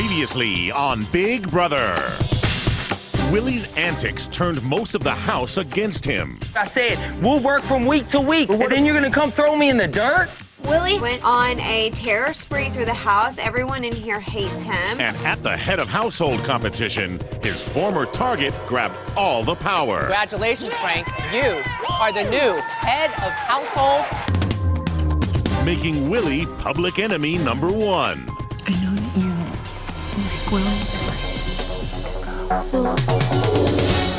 Previously on Big Brother. Willie's antics turned most of the house against him. I said, we'll work from week to week, and then you're gonna come throw me in the dirt? Willie went on a terror spree through the house. Everyone in here hates him. And at the head of household competition, his former target grabbed all the power. Congratulations, Frank. You are the new head of household. Making Willie public enemy number one. I know that you like Willie.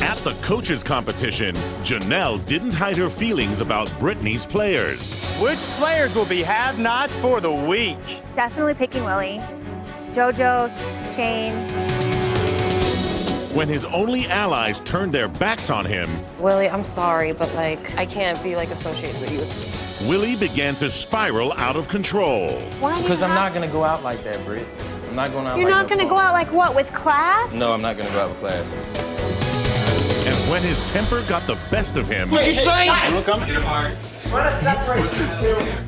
At the coaches competition, Janelle didn't hide her feelings about Brittany's players. Which players will be have-nots for the week? Definitely picking Willie. JoJo, Shane. When his only allies turned their backs on him, Willie, I'm sorry, but I can't be associated with you. Willie began to spiral out of control. Because I'm not gonna go out like that, Britt. I'm not going out You're not gonna go out like what, with class? No, I'm not gonna go out with class. And when his temper got the best of him, What you saying? Get apart.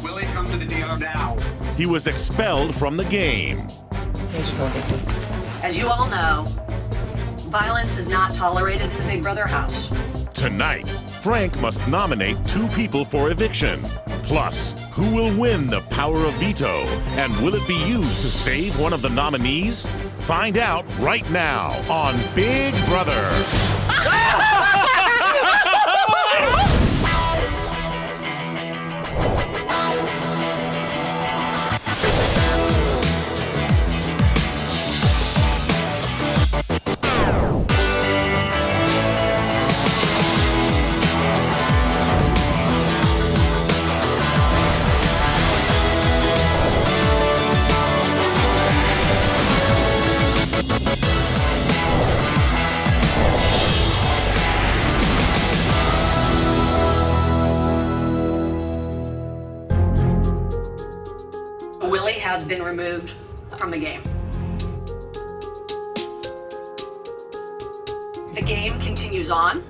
Willie, come to the DR now. he was expelled from the game. As you all know, violence is not tolerated in the Big Brother house. Tonight, Frank must nominate 2 people for eviction. Plus, who will win the power of veto? And will it be used to save one of the nominees? Find out right now on Big Brother. Willie has been removed from the game. The game continues on.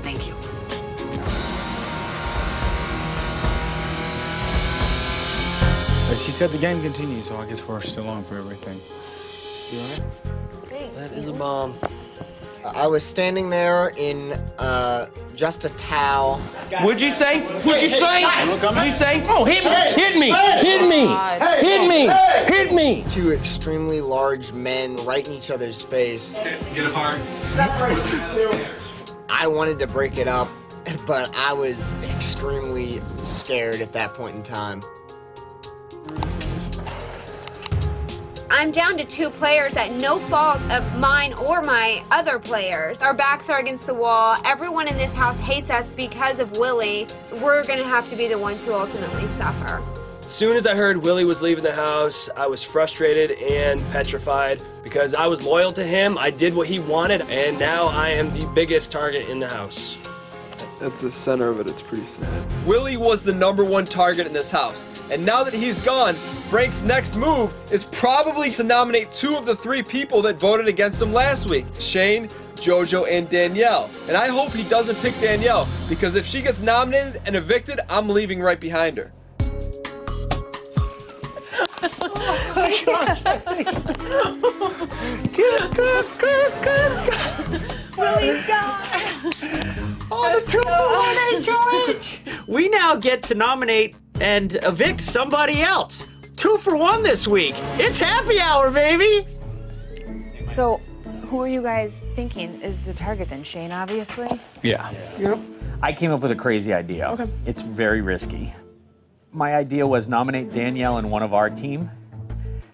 Thank you. She said the game continues, so I guess we're still on for everything. You all right? That is a bomb. I was standing there in just a towel. What'd you say? What'd you say? What'd you say? Oh, hit me! Hit me! Hit me! Hit me! Hit me! 2 extremely large men right in each other's face. Get apart. I wanted to break it up, but I was extremely scared at that point in time. I'm down to 2 players at no fault of mine or my other players. Our backs are against the wall. Everyone in this house hates us because of Willie. We're gonna have to be the ones who ultimately suffer. As soon as I heard Willie was leaving the house, I was frustrated and petrified because I was loyal to him, I did what he wanted, and now I am the biggest target in the house. At the center of it, it's pretty sad. Willie was the #1 target in this house, and now that he's gone, Frank's next move is probably to nominate 2 of the 3 people that voted against him last week, Shane, JoJo, and Danielle. And I hope he doesn't pick Danielle, because if she gets nominated and evicted, I'm leaving right behind her. Oh my gosh. Good. Willie's gone. Oh, the 2-for-1 HOH! We now get to nominate and evict somebody else. 2 for 1 this week. It's happy hour, baby! So, who are you guys thinking is the target then? Shane, obviously? Yeah. Yep. I came up with a crazy idea. Okay. It's very risky. My idea was nominate Danielle and one of our team,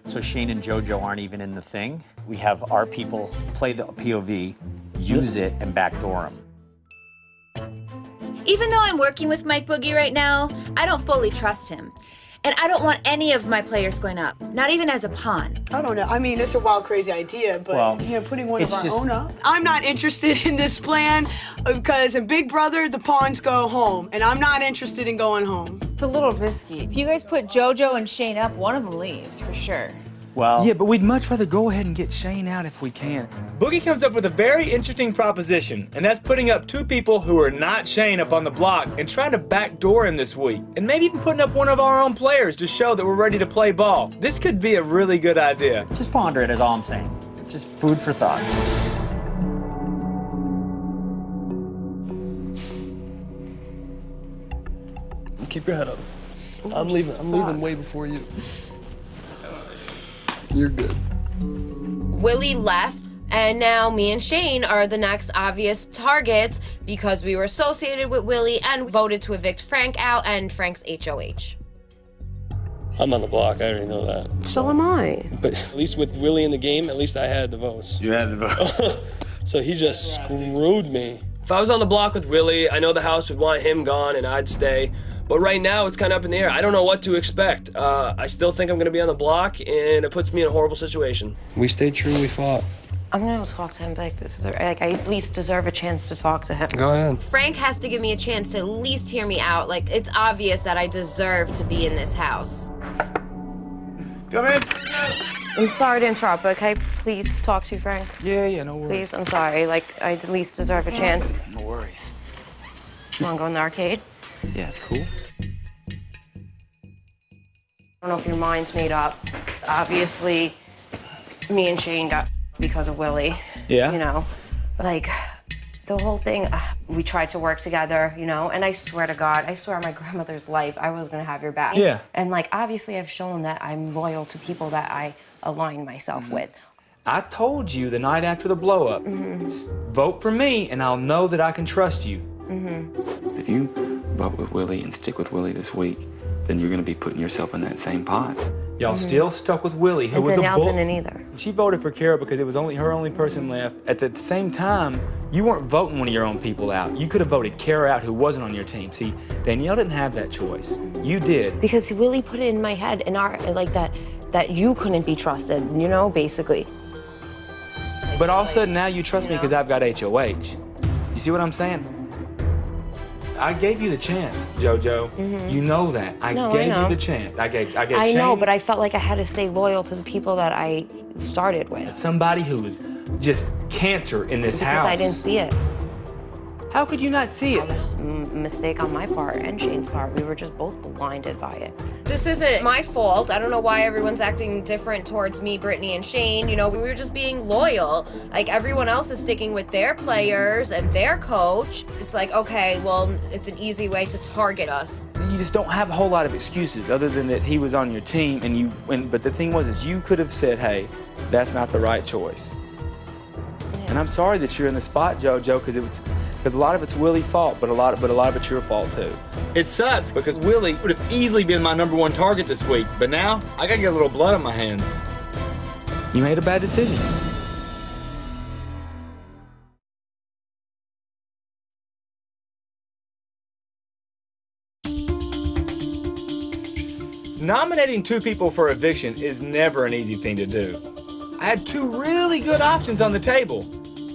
so Shane and JoJo aren't even in the thing. We have our people play the POV, use it, and backdoor them. Even though I'm working with Mike Boogie right now, I don't fully trust him. And I don't want any of my players going up, not even as a pawn. I don't know. I mean, it's a wild, crazy idea, but Well, putting one of it's our just- own up. I'm not interested in this plan because in Big Brother, the pawns go home, and I'm not interested in going home. It's a little risky. If you guys put JoJo and Shane up, one of them leaves, for sure. Well, Yeah, but we'd much rather go ahead and get Shane out if we can. Boogie comes up with a very interesting proposition, and that's putting up 2 people who are not Shane up on the block and trying to backdoor him this week. And maybe even putting up one of our own players to show that we're ready to play ball. This could be a really good idea. just ponder it is all I'm saying. Just food for thought. Keep your head up. I'm leaving way before you. You're good. Willie left, and now me and Shane are the next obvious targets because we were associated with Willie and voted to evict Frank out and Frank's HOH. I'm on the block, I already know that. So am I. But at least with Willie in the game, at least I had the votes. You had to vote. So he just screwed me. If I was on the block with Willie, I know the house would want him gone and I'd stay. But right now, it's kind of up in the air. I don't know what to expect. I still think I'm going to be on the block, and it puts me in a horrible situation. We stayed true, we fought. I'm going to talk to him, but I at least deserve a chance to talk to him. Go ahead. Frank has to give me a chance to at least hear me out. Like, it's obvious that I deserve to be in this house. Come in. I'm sorry to interrupt, but can I please talk to you, Frank? Yeah, no worries. Please, I'm sorry. Like, I at least deserve a chance. No worries. You want to go in the arcade? Yeah, it's cool. I don't know if your mind's made up. Obviously, me and Shane got because of Willie. Yeah. You know, like, the whole thing, we tried to work together, you know, and I swear to God, I swear on my grandmother's life, I was gonna have your back. Yeah. And like, obviously I've shown that I'm loyal to people that I align myself with. I told you the night after the blow-up, vote for me and I'll know that I can trust you. If you vote with Willie and stick with Willie this week, then you're going to be putting yourself in that same pot. Y'all still stuck with Willie, who And was a Danielle bull. didn't either. She voted for Kara because it was only her only person left. At the same time, you weren't voting one of your own people out. You could have voted Kara out, who wasn't on your team. See, Danielle didn't have that choice. You did. Because Willie put it in my head, in our, like that you couldn't be trusted, you know, basically. But all of a sudden now you trust me because I've got HOH. You see what I'm saying? I gave you the chance, JoJo. You know that. I gave you the chance. I gave I Shane, know, but I felt like I had to stay loyal to the people that I started with. somebody who was just cancer in this Because house. I didn't see it. How could you not see it? It was a mistake on my part and Shane's part. We were just both blinded by it. This isn't my fault. I don't know why everyone's acting different towards me, Brittany, and Shane. You know, we were just being loyal. Like, everyone else is sticking with their players and their coach. It's like, okay, well, it's an easy way to target us. You just don't have a whole lot of excuses other than that he was on your team but the thing was is you could have said, hey, that's not the right choice. And I'm sorry that you're in the spot, JoJo, because a lot of it's Willie's fault, but a lot of it's your fault too. It sucks because Willie would have easily been my #1 target this week, but now I gotta get a little blood on my hands. You made a bad decision. Nominating 2 people for eviction is never an easy thing to do. I had 2 really good options on the table,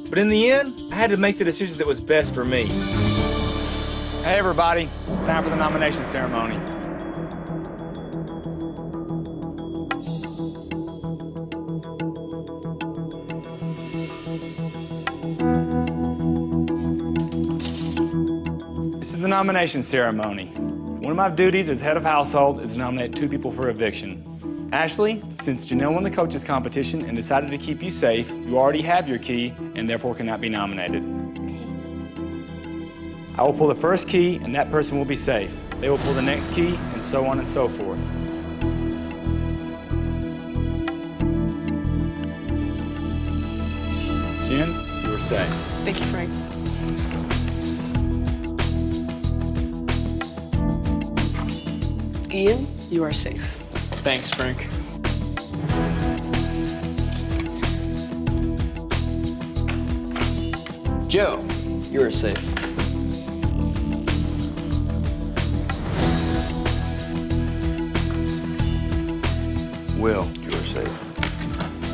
but in the end, I had to make the decision that was best for me. Hey everybody, it's time for the nomination ceremony. This is the nomination ceremony. One of my duties as head of household is to nominate 2 people for eviction. Ashley, since Janelle won the coaches competition and decided to keep you safe, you already have your key and therefore cannot be nominated. I will pull the first key and that person will be safe. They will pull the next key and so on and so forth. Jen, you are safe. Thank you, Frank. Ian, you are safe. Thanks, Frank. Joe, you are safe. Will, you are safe.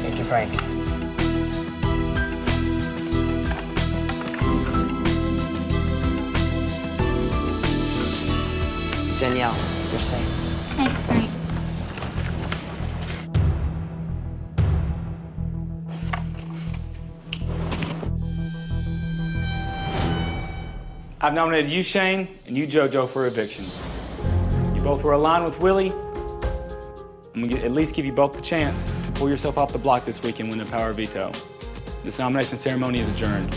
Thank you, Frank. Danielle, you're safe. Thanks, Frank. I've nominated you, Shane, and you, JoJo, for eviction. You both were aligned with Willie. I'm gonna at least give you both the chance to pull yourself off the block this week and win the power of veto. This nomination ceremony is adjourned.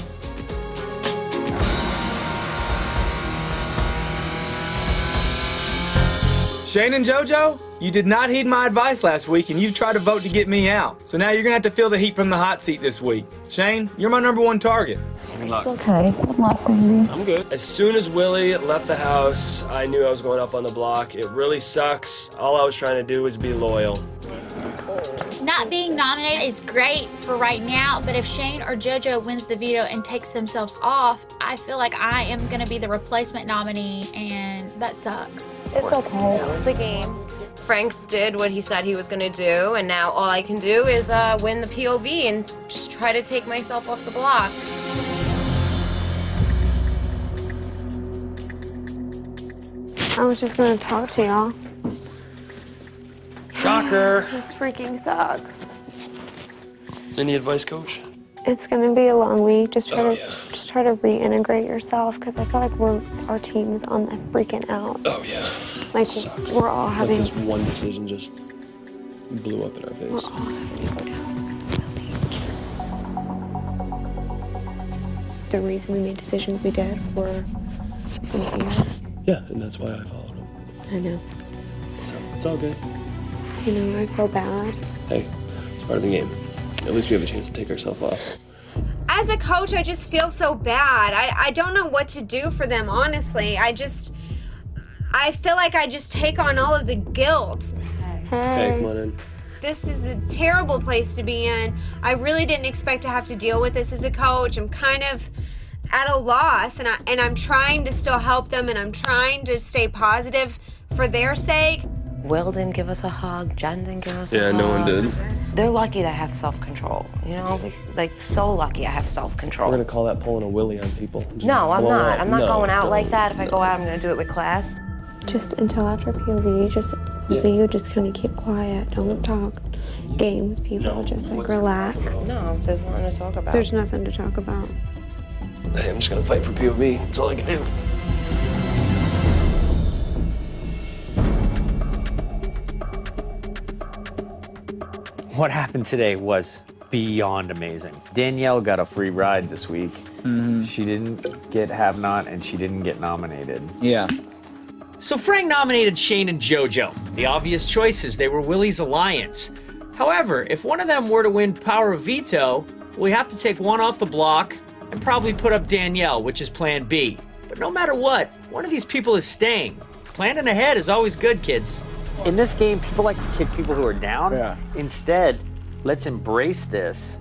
Shane and JoJo, you did not heed my advice last week and you tried to vote to get me out. So now you're gonna have to feel the heat from the hot seat this week. Shane, you're my #1 target. Good luck. It's okay. Good luck, baby. I'm good. As soon as Willie left the house, I knew I was going up on the block. It really sucks. All I was trying to do was be loyal. Not being nominated is great for right now, but if Shane or JoJo wins the veto and takes themselves off, I feel like I am gonna be the replacement nominee, and that sucks. It's okay. It's the game. Frank did what he said he was gonna do, and now all I can do is win the POV and just try to take myself off the block. I was just gonna talk to y'all. Shocker. This freaking sucks. Any advice, Coach? It's gonna be a long week. Just try to reintegrate yourself, because I feel like our team is on the freaking out. Oh yeah. Like Sucks. we're all having. Like this one decision just blew up in our face. We're all having to go down. The reason we made decisions we did were sincere. Yeah, and that's why I followed him. I know. So it's all good. You know, I feel bad. Hey, it's part of the game. At least we have a chance to take ourselves off. As a coach, I just feel so bad. I don't know what to do for them, honestly. I feel like I just take on all of the guilt. Hey, come on in. This is a terrible place to be in. I really didn't expect to have to deal with this as a coach. I'm kind of at a loss, and I'm trying to still help them, and I'm trying to stay positive for their sake. Will didn't give us a hug. Jen didn't give us a hug. Yeah, no one did. They're lucky to have self-control, you know? Like, so lucky I have self-control. We're gonna call that pulling a willy on people. No, I'm not. I'm not going out don't. like that. If I go out, I'm gonna do it with class. Just until after POV, so you just kind of keep quiet. Don't talk game with people. Just like relax. No, there's nothing to talk about. There's nothing to talk about. Hey, I'm just gonna fight for POV. That's all I can do. What happened today was beyond amazing. Danielle got a free ride this week. She didn't get have not, and she didn't get nominated. Yeah. So Frank nominated Shane and JoJo. The obvious choices, they were Willie's alliance. However, if one of them were to win power of veto, we have to take one off the block and probably put up Danielle, which is plan B. But no matter what, one of these people is staying. Planning ahead is always good, kids. In this game, people like to kick people who are down. Yeah. Instead, let's embrace this